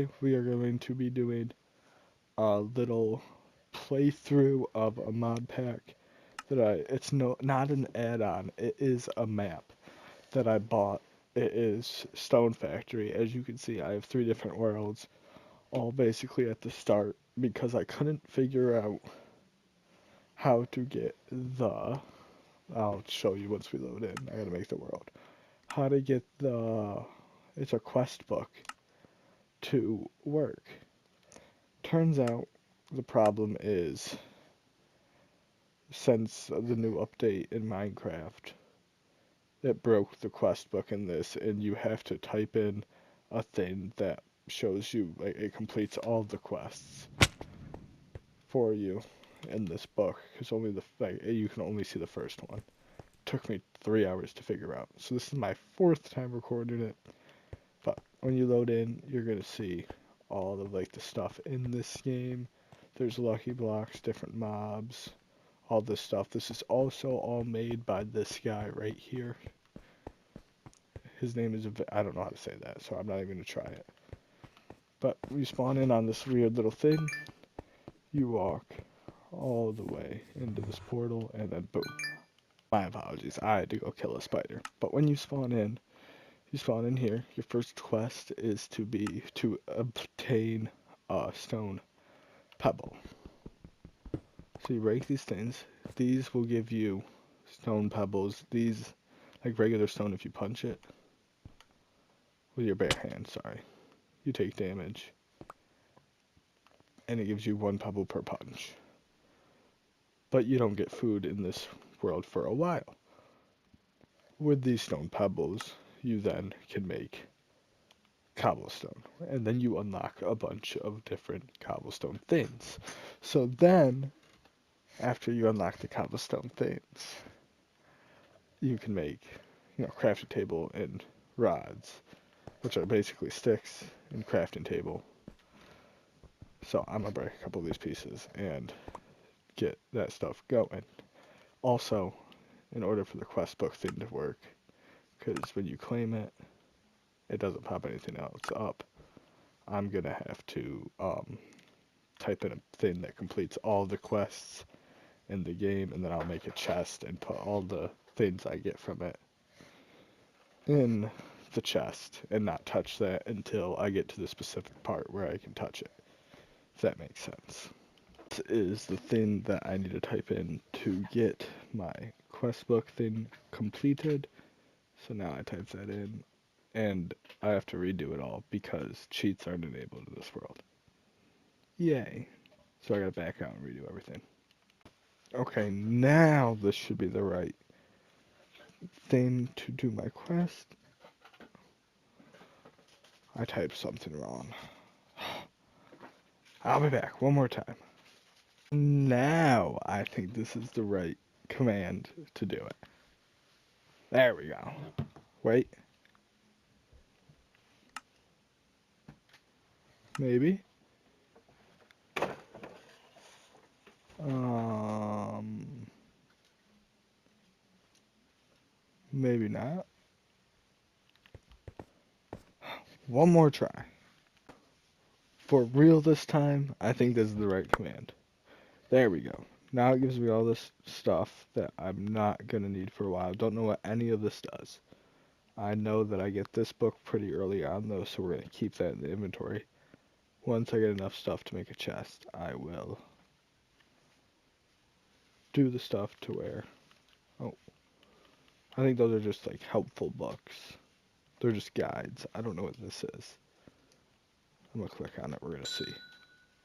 today we are going to be doing a little playthrough of a mod pack it's not an add-on, it is a map that I bought. It is Stone Factory. As you can see, I have three different worlds, all basically at the start because I couldn't figure out how to get I'll show you once we load in. I gotta make the world. How to get it's a quest book to work. Turns out the problem is since the new update in Minecraft, it broke the quest book in this, and you have to type in a thing that shows you, like, it completes all the quests for you in this book, because only you can only see the first one. Took me 3 hours to figure out. So this is my fourth time recording it. But when you load in, you're gonna see all of the stuff in this game. There's lucky blocks, different mobs, all this stuff. This is also all made by this guy right here. His name is, I don't know how to say that, so I'm not even gonna try it. But you spawn in on this weird little thing. You walk all the way into this portal, and then boom. My apologies, I had to go kill a spider. But when you spawn in here. Your first quest is to obtain a stone pebble. So you break these things. These will give you stone pebbles. These, like regular stone, if you punch it with your bare hand, sorry, you take damage, and it gives you one pebble per punch. But you don't get food in this world for a while. With these stone pebbles, you then can make cobblestone, and then you unlock a bunch of different cobblestone things. So then, after you unlock the cobblestone things, you can make, crafting table and rods, which are basically sticks and crafting table. So I'm gonna break a couple of these pieces and get that stuff going. Also, in order for the quest book thing to work, because when you claim it, it doesn't pop anything else up. I'm gonna have to type in a thing that completes all the quests in the game, and then I'll make a chest and put all the things I get from it in the chest and not touch that until I get to the specific part where I can touch it. If that makes sense. This is the thing that I need to type in to get my quest book thing completed. So now I type that in, and I have to redo it all because cheats aren't enabled in this world. Yay. So I gotta back out and redo everything. Okay, now this should be the right thing to do my quest. I typed something wrong. I'll be back one more time. Now I think this is the right command to do it. There we go. Wait. Maybe. Um, Maybe not. One more try. For real this time, I think this is the right command. There we go. Now it gives me all this stuff that I'm not gonna need for a while. Don't know what any of this does. I know that I get this book pretty early on though, so we're gonna keep that in the inventory. Once I get enough stuff to make a chest, I will do the stuff to where... Oh, I think those are just like helpful books. They're just guides. I don't know what this is. I'm gonna click on it, we're gonna see.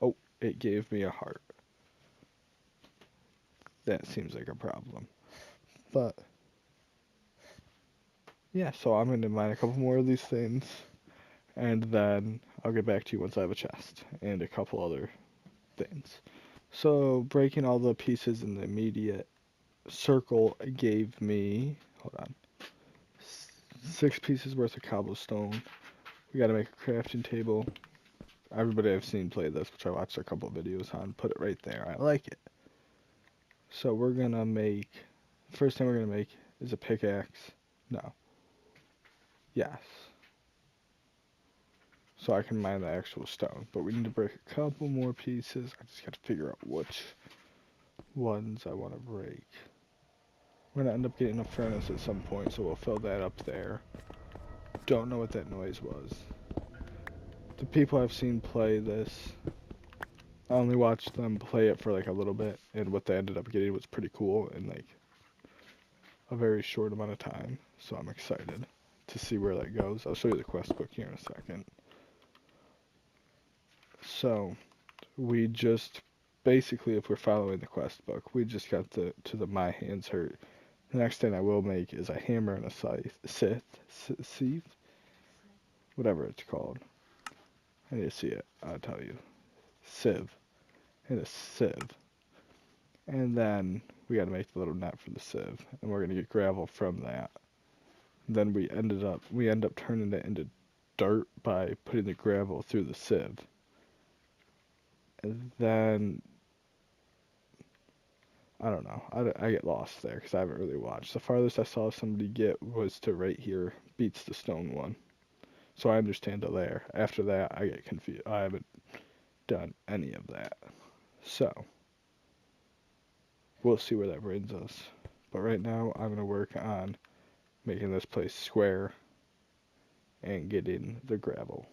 Oh, it gave me a heart. That seems like a problem. But, yeah, so I'm gonna mine a couple more of these things, and then I'll get back to you once I have a chest, and a couple other things. So, breaking all the pieces in the immediate circle gave me, hold on, 6 pieces worth of cobblestone. We gotta make a crafting table. Everybody I've seen play this, which I watched a couple videos on, put it right there. I like it. So we're gonna make, first thing we're gonna make is a pickaxe. No. Yes. so I can mine the actual stone. But we need to break a couple more pieces. I just got to figure out which ones I want to break. We're going to end up getting a furnace at some point, so we'll fill that up there. Don't know what that noise was. The people I've seen play this, I only watched them play it for like a little bit, and what they ended up getting was pretty cool in like a very short amount of time. So I'm excited to see where that goes. I'll show you the quest book here in a second. So we just basically, if we're following the quest book, we just got to the my hands hurt. The next thing I will make is a hammer and a sieve, whatever it's called. I need to see it. I'll tell you. Sieve and a sieve, and then we got to make the little net for the sieve, and we're gonna get gravel from that. Then we end up turning it into dirt by putting the gravel through the sieve. And then I don't know. I get lost there because I haven't really watched. The farthest I saw somebody get was to right here, beats the stone one. So I understand it there. After that, I get confused. I haven't done any of that. So we'll see where that brings us. But right now, I'm going to work on making this place square and getting the gravel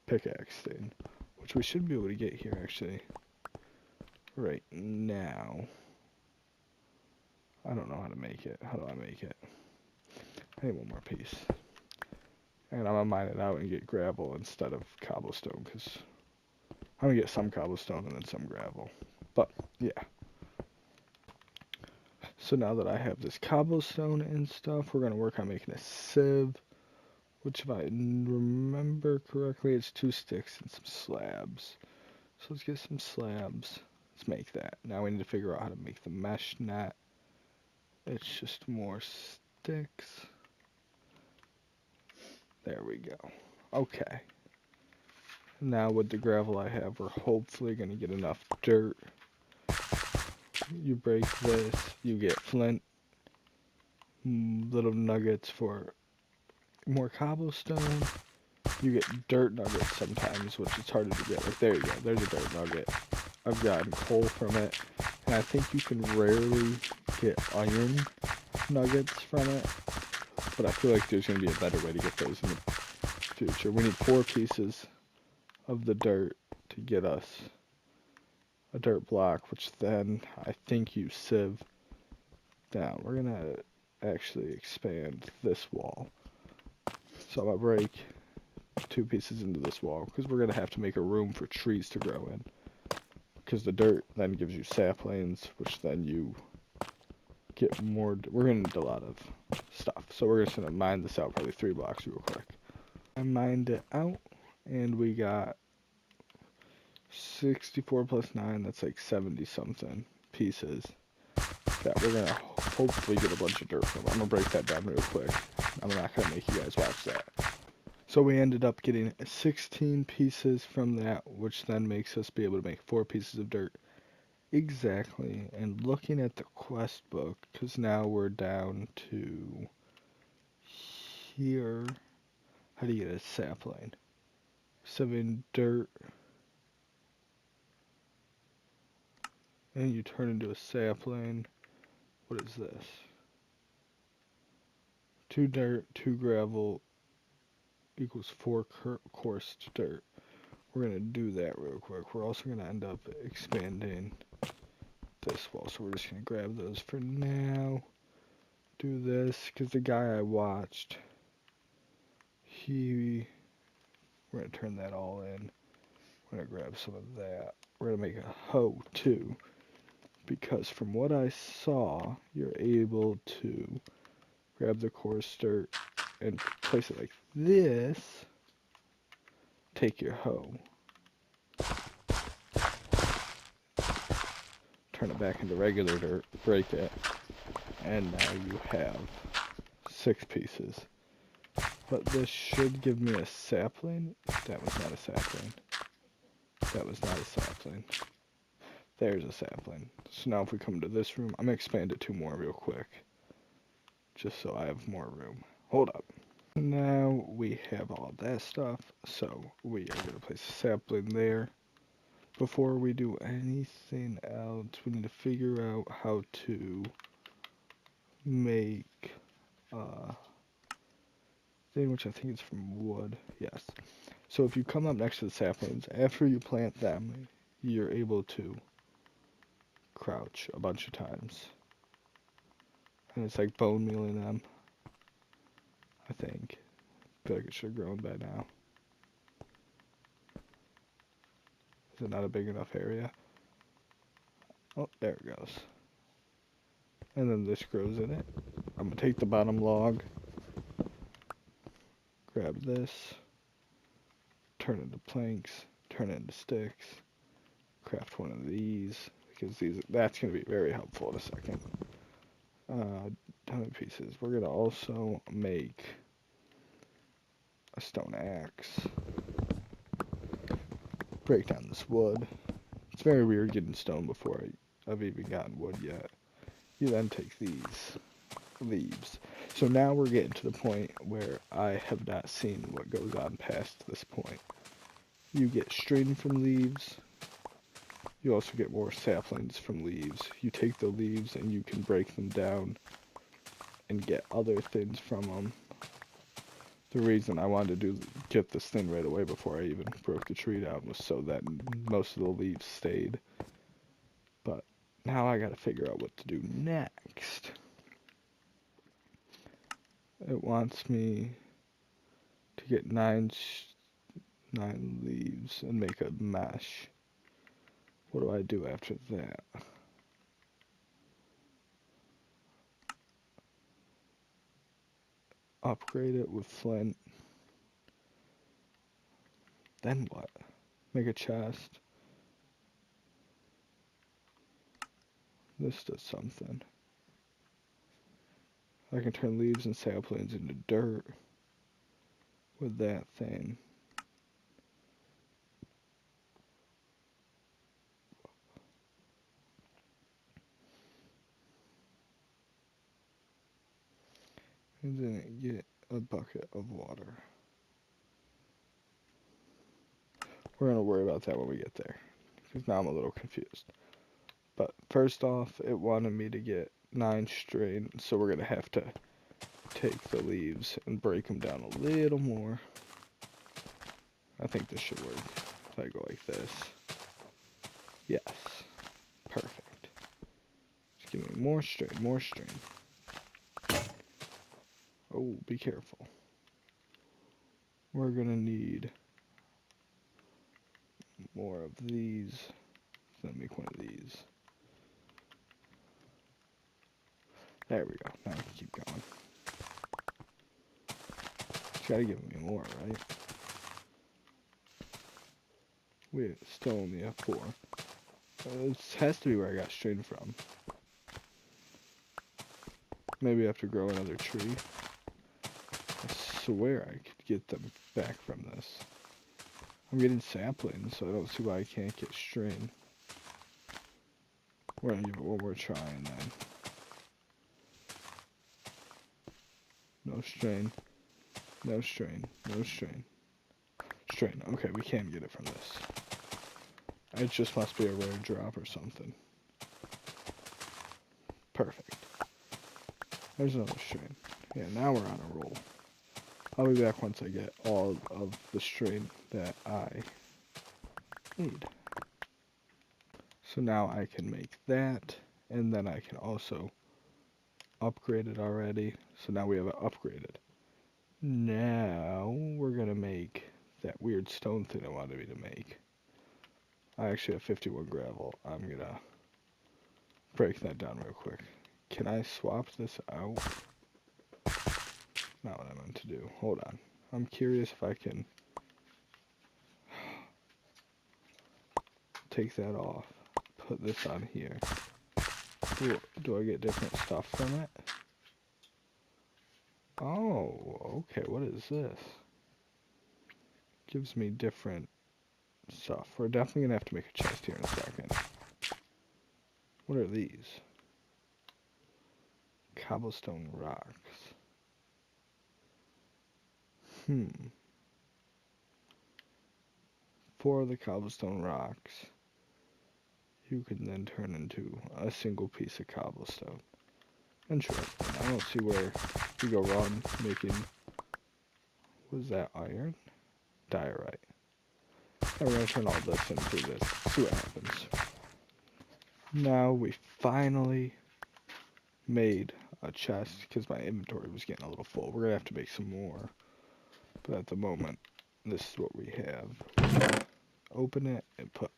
pickaxe thing, which we should be able to get here actually right now. I don't know how to make it. How do I make it? I need one more piece. And I'm gonna mine it out and get gravel instead of cobblestone, because I'm gonna get some cobblestone and then some gravel. But yeah. So now that I have this cobblestone and stuff, we're gonna work on making a sieve, which if I remember correctly, it's 2 sticks and some slabs. So let's get some slabs. Let's make that. Now we need to figure out how to make the mesh net. It's just more sticks. There we go. Okay. Now with the gravel I have, we're hopefully going to get enough dirt. You break this, you get flint, little nuggets for more cobblestone. You get dirt nuggets sometimes, which is harder to get. Like, there you go, there's a dirt nugget. I've gotten coal from it, and I think you can rarely get iron nuggets from it, but I feel like there's going to be a better way to get those in the future. We need 4 pieces of the dirt to get us a dirt block, which then I think you sieve down. We're going to actually expand this wall. So I'm going to break 2 pieces into this wall, because we're going to have to make a room for trees to grow in. Because the dirt then gives you saplings, which then you get more. We're going to need a lot of stuff. So we're just going to mine this out probably 3 blocks real quick. I mined it out, and we got 64 plus 9, that's like 70 something pieces that we're going to hopefully get a bunch of dirt from. I'm going to break that down real quick. I'm not going to make you guys watch that. So we ended up getting 16 pieces from that, which then makes us be able to make 4 pieces of dirt. Exactly. And looking at the quest book, because now we're down to here. How do you get a sapling? 7 dirt. And you turn into a sapling. What is this? 2 dirt, 2 gravel equals 4 coarse dirt. We're going to do that real quick. We're also going to end up expanding this wall. So we're just going to grab those for now. Do this, because the guy I watched, we're going to turn that all in. We're going to grab some of that. We're going to make a hoe too, because from what I saw, you're able to grab the coarse dirt and place it like this. Take your hoe, turn it back into regular dirt, break it, and now you have 6 pieces. But this should give me a sapling. That was not a sapling. That was not a sapling. There's a sapling. So now if we come to this room, I'm going to expand it 2 more real quick, just so I have more room. Hold up. Now we have all that stuff, so we are going to place a sapling there. Before we do anything else, we need to figure out how to make thing, which I think is from wood. Yes. So if you come up next to the saplings, after you plant them, you're able to crouch a bunch of times. And it's like bone mealing them, I think. I feel like it should have grown by now. Is it not a big enough area? Oh, there it goes. And then this grows in it. I'm going to take the bottom log, grab this, turn it into planks, turn it into sticks, craft one of these, because that's going to be very helpful in a second. Ton of pieces. We're going to also make a stone axe. Break down this wood. It's very weird getting stone before I've even gotten wood yet. You then take these leaves. So now we're getting to the point where I have not seen what goes on past this point. You get string from leaves. You also get more saplings from leaves. You take the leaves and you can break them down and get other things from them. The reason I wanted to get this thing right away before I even broke the tree down was so that most of the leaves stayed. But now I gotta figure out what to do next. It wants me to get nine leaves and make a mesh. What do I do after that? Upgrade it with flint. Then what? Make a chest. This does something. I can turn leaves and saplings into dirt with that thing. And then get a bucket of water. We're going to worry about that when we get there, because now I'm a little confused. But first off, it wanted me to get 9 string, so we're going to have to take the leaves and break them down a little more. I think this should work. If I go like this. Yes. Perfect. Just give me more string, more string. Oh, be careful. We're going to need more of these. Let me make one of these. There we go. Now I can keep going. It's gotta give me more, right? We still only have 4. This has to be where I got string from. Maybe I have to grow another tree. I swear I could get them back from this. I'm getting saplings, so I don't see why I can't get string. We're gonna give it one more try and then. No string. No string. No string. String. Okay, we can get it from this. It just must be a rare drop or something. Perfect. There's another string. Yeah, now we're on a roll. I'll be back once I get all of the string that I need. So now I can make that, and then I can also upgrade it already. So now we have it upgraded. Now we're gonna make that weird stone thing I wanted me to make. I actually have 51 gravel. I'm gonna break that down real quick. Can I swap this out? Not what I meant to do. Hold on. I'm curious if I can take that off. Put this on here. Do I get different stuff from it? Oh, okay. What is this? Gives me different stuff. We're definitely gonna have to make a chest here in a second. What are these? Cobblestone rocks. Hmm. 4 of the cobblestone rocks you can then turn into a single piece of cobblestone. Interesting. I don't see where you go wrong making... Was that iron? Diorite. And we're going to turn all this into this. See what happens. Now we finally made a chest because my inventory was getting a little full. We're going to have to make some more. But at the moment, this is what we have. Open it and put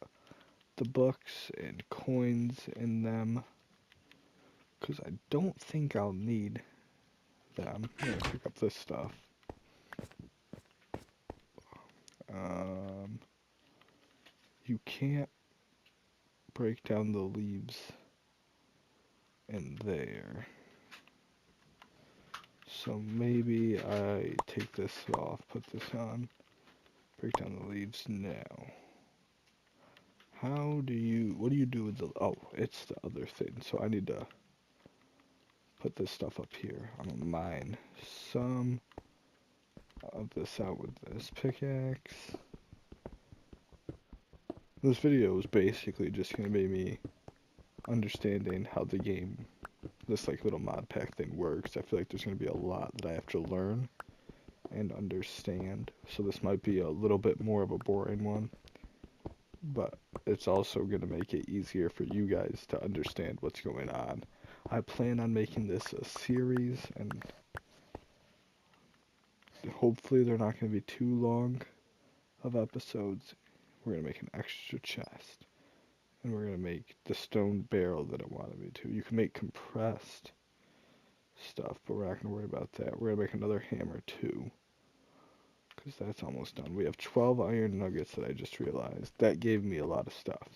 the books and coins in them. Because I don't think I'll need them. I'm going to pick up this stuff. You can't break down the leaves in there. So maybe I take this off, put this on, break down the leaves now. What do you do with the, oh, it's the other thing. So I need to put this stuff up here. I'm gonna mine some of this out with this pickaxe. This video is basically just gonna be me understanding how the game, this like little mod pack thing works. I feel like there's gonna be a lot that I have to learn and understand. So this might be a little bit more of a boring one, but it's also going to make it easier for you guys to understand what's going on. I plan on making this a series, and hopefully they're not going to be too long of episodes. We're going to make an extra chest, and we're going to make the stone barrel that it wanted me to. You can make compressed stuff, but we're not going to worry about that. We're going to make another hammer too, because that's almost done. We have 12 iron nuggets that I just realized. That gave me a lot of stuff.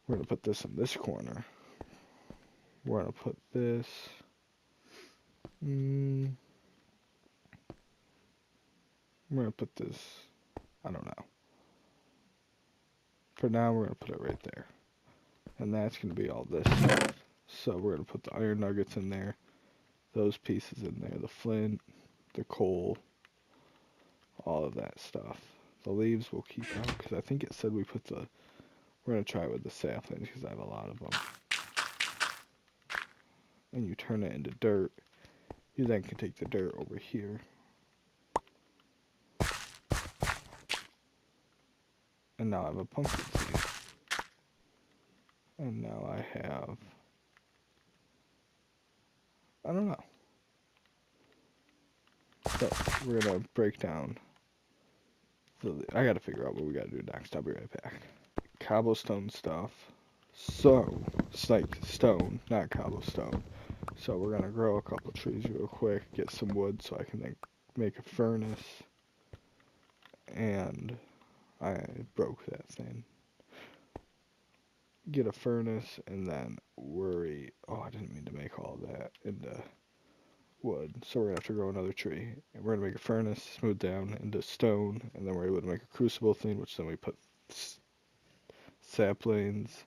We're going to put this in this corner. We're going to put this... we're going to put this... I don't know. For now, we're going to put it right there. And that's going to be all this stuff. So we're going to put the iron nuggets in there. Those pieces in there. The flint, the coal, all of that stuff. The leaves we'll keep out, because I think it said we put the... We're going to try it with the saplings, because I have a lot of them. And you turn it into dirt. You then can take the dirt over here. And now I have a pumpkin seed. And now I have... I don't know. So, we're going to break down... I gotta figure out what we gotta do next. I'll be right back. Cobblestone stuff. So, it's like stone, not cobblestone. So we're gonna grow a couple trees real quick, get some wood so I can then make a furnace. And I broke that thing. Get a furnace and then worry. Oh, I didn't mean to make all that into wood. So we're gonna have to grow another tree. And we're gonna make a furnace, smooth down into stone, and then we're able to make a crucible thing, which then we put saplings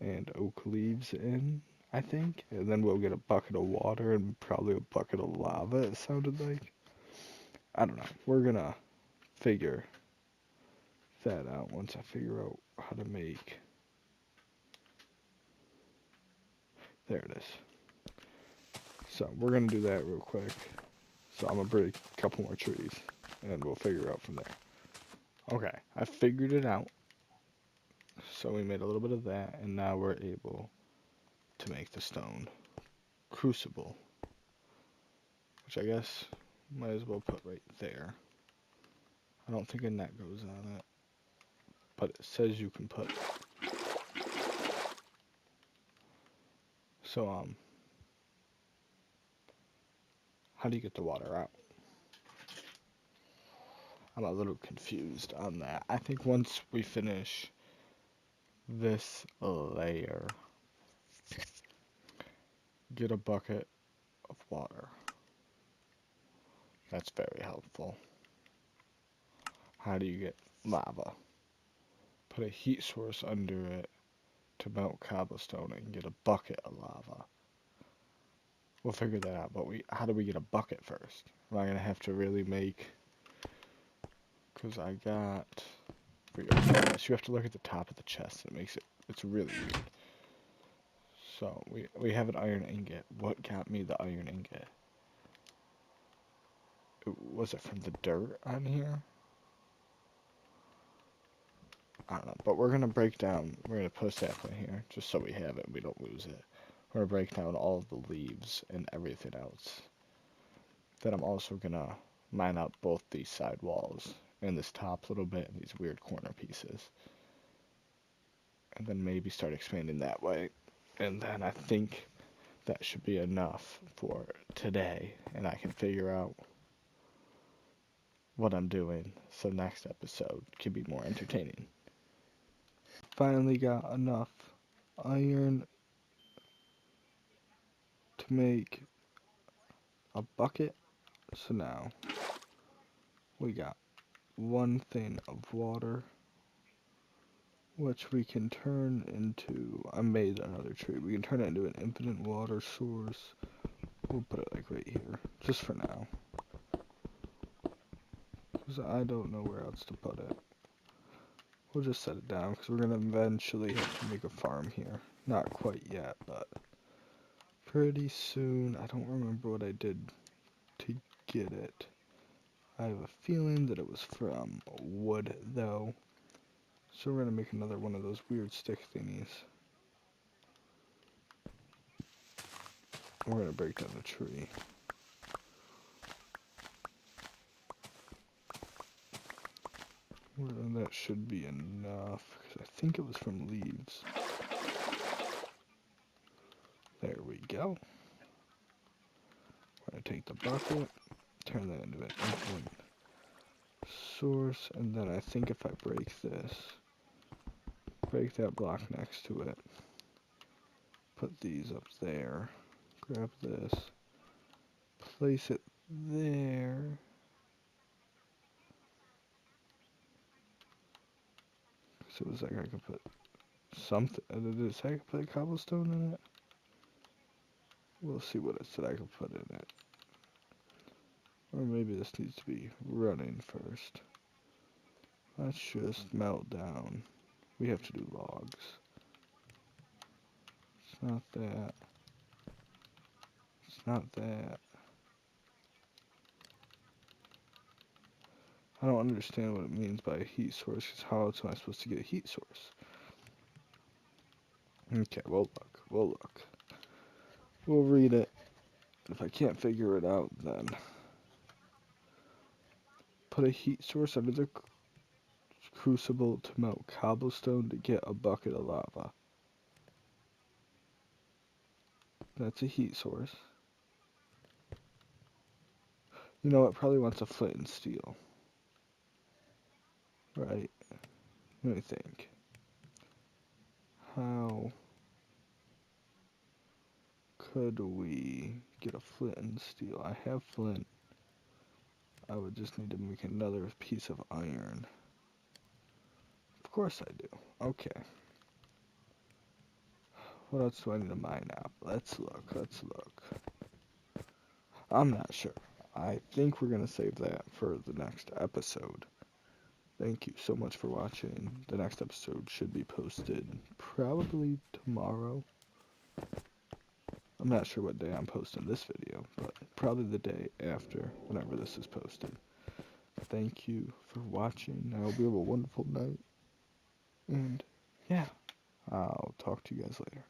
and oak leaves in, I think. And then we'll get a bucket of water and probably a bucket of lava, it sounded like. I don't know. We're gonna figure that out once I figure out how to make... There it is. So we're gonna do that real quick. So I'm gonna break a couple more trees and we'll figure it out from there. Okay, I figured it out. So we made a little bit of that, and now we're able to make the stone crucible, which I guess might as well put right there. I don't think a net goes on it, but it says you can put... So, how do you get the water out? I'm a little confused on that. I think once we finish this layer, get a bucket of water. That's very helpful. How do you get lava? Put a heat source under it to melt cobblestone and get a bucket of lava. We'll figure that out. But how do we get a bucket first? Am I gonna have to really make? Cause I got. For your chest, you have to look at the top of the chest. It makes it. It's really weird. So we have an iron ingot. What got me the iron ingot? Was it from the dirt on here? I don't know. But we're gonna break down. We're gonna put a sapling here just so we have it and we don't lose it. We're gonna break down all of the leaves and everything else. Then I'm also gonna mine out both these side walls and this top little bit and these weird corner pieces. And then maybe start expanding that way. And then I think that should be enough for today. And I can figure out what I'm doing so next episode can be more entertaining. Finally got enough iron to make a bucket. So now we got one thing of water, which we can turn into. I made another tree. We can turn it into an infinite water source. We'll put it like right here, just for now. Because I don't know where else to put it. We'll just set it down because we're going to eventually have to make a farm here. Not quite yet, but pretty soon. I don't remember what I did to get it. I have a feeling that it was from wood, though. So we're going to make another one of those weird stick thingies. We're going to break down the tree. Well, that should be enough, because I think it was from leaves. There we go. We're going to take the bucket, turn that into an infinite source, and then I think if I break this, break that block next to it, put these up there, grab this, place it there. So it was like I could put something, did it say I could put a cobblestone in it? We'll see what it said I could put in it. Or maybe this needs to be running first. Let's just melt down. We have to do logs. It's not that. It's not that. I don't understand what it means by a heat source, because how else am I supposed to get a heat source? Okay, we'll look. We'll look. We'll read it. If I can't figure it out, then put a heat source under the crucible to melt cobblestone to get a bucket of lava. That's a heat source. You know, it probably wants a flint and steel. Right? Let me think. How could we get a flint and steel? I have flint. I would just need to make another piece of iron. Of course I do. Okay. What else do I need to mine out? Let's look. Let's look. I'm not sure. I think we're going to save that for the next episode. Thank you so much for watching. The next episode should be posted probably tomorrow. I'm not sure what day I'm posting this video, but probably the day after, whenever this is posted. Thank you for watching. I hope you have a wonderful night. And yeah, I'll talk to you guys later.